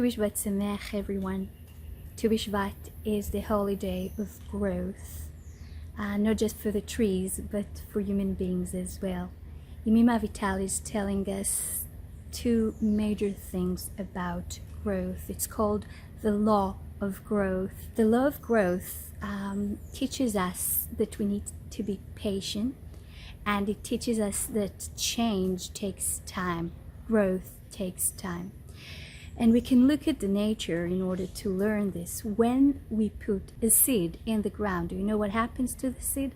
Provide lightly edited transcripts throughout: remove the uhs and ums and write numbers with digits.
BiShvat Sameach, everyone. BiShvat is the holiday of growth, not just for the trees, but for human beings as well. Yemima Avital is telling us two major things about growth. It's called the law of growth. The law of growth teaches us that we need to be patient, and it teaches us that change takes time, growth takes time. And we can look at the nature in order to learn this. When we put a seed in the ground, do you know what happens to the seed?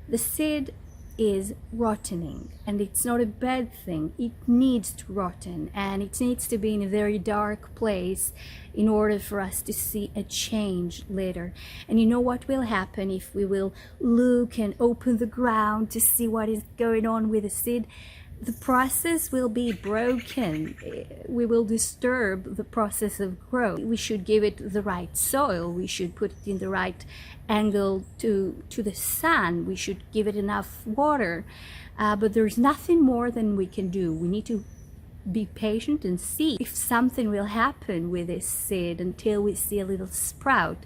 The seed is rotting, and it's not a bad thing. It needs to rotten, and it needs to be in a very dark place in order for us to see a change later. And you know what will happen if we will look and open the ground to see what is going on with the seed? The process will be broken. We will disturb the process of growth. We should give it the right soil. We should put it in the right angle to the sun. We should give it enough water. But there's nothing more than we can do. We need to be patient and see if something will happen with this seed until we see a little sprout.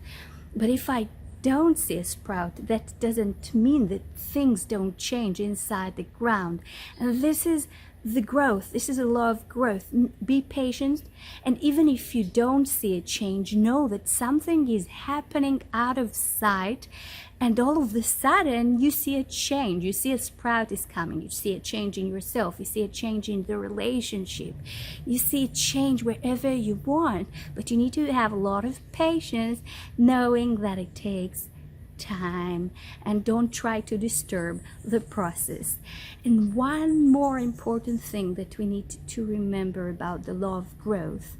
But if I don't see a sprout, that doesn't mean that things don't change inside the ground. And this is the growth. This is a law of growth. Be patient, and even if you don't see a change, know that something is happening out of sight, and all of a sudden you see a change. You see a sprout is coming. You see a change in yourself. You see a change in the relationship. You see a change wherever you want, but you need to have a lot of patience, knowing that it takes time, and don't try to disturb the process. And one more important thing that we need to remember about the law of growth.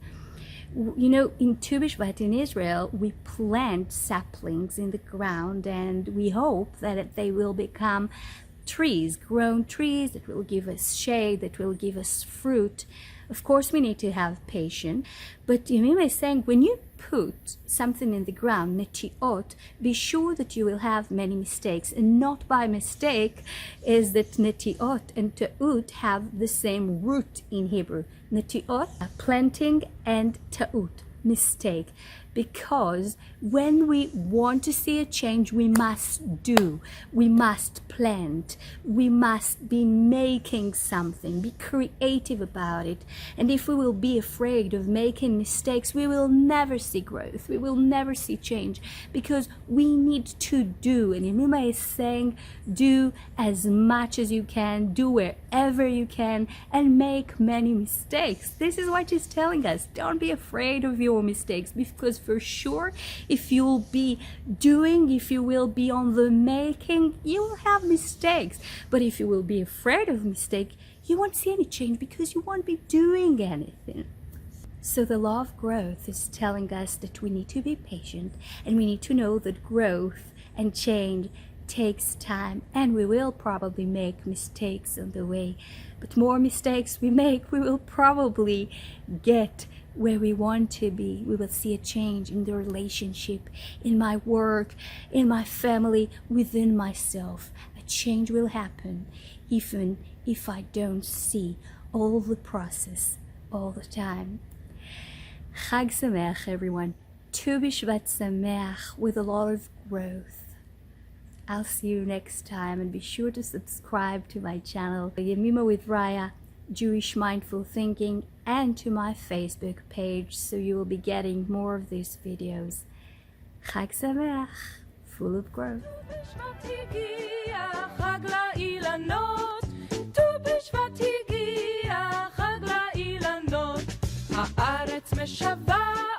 You know, in BiShvat in Israel, we plant saplings in the ground, and we hope that they will become trees, grown trees that will give us shade, that will give us fruit. Of course, we need to have patience, but Yemima is saying when you put something in the ground, netiot, be sure that you will have many mistakes, and not by mistake is that netiot and ta'ut have the same root in Hebrew. Netiot, planting, and ta'ut, mistake. Because when we want to see a change, we must do, we must plant, we must be making something, be creative about it. And if we will be afraid of making mistakes, we will never see growth, we will never see change, because we need to do. And Yemima is saying, do as much as you can, do wherever you can, and make many mistakes. This is what she's telling us. Don't be afraid of your mistakes, because for sure, if you'll be doing, if you will be on the making, you will have mistakes. But if you will be afraid of mistake, you won't see any change, because you won't be doing anything. So the law of growth is telling us that we need to be patient, and we need to know that growth and change takes time, and we will probably make mistakes on the way. But more mistakes we make, we will probably get where we want to be. We will see a change in the relationship, in my work, in my family, within myself. A change will happen, even if I don't see all the process all the time. Chag Sameach, everyone. BiShvat Sameach, with a lot of growth. I'll see you next time, and be sure to subscribe to my channel, Yemima with Raya, Jewish Mindful Thinking, and to my Facebook page, so you will be getting more of these videos. Chag Sameach, full of growth. הארץ משוועת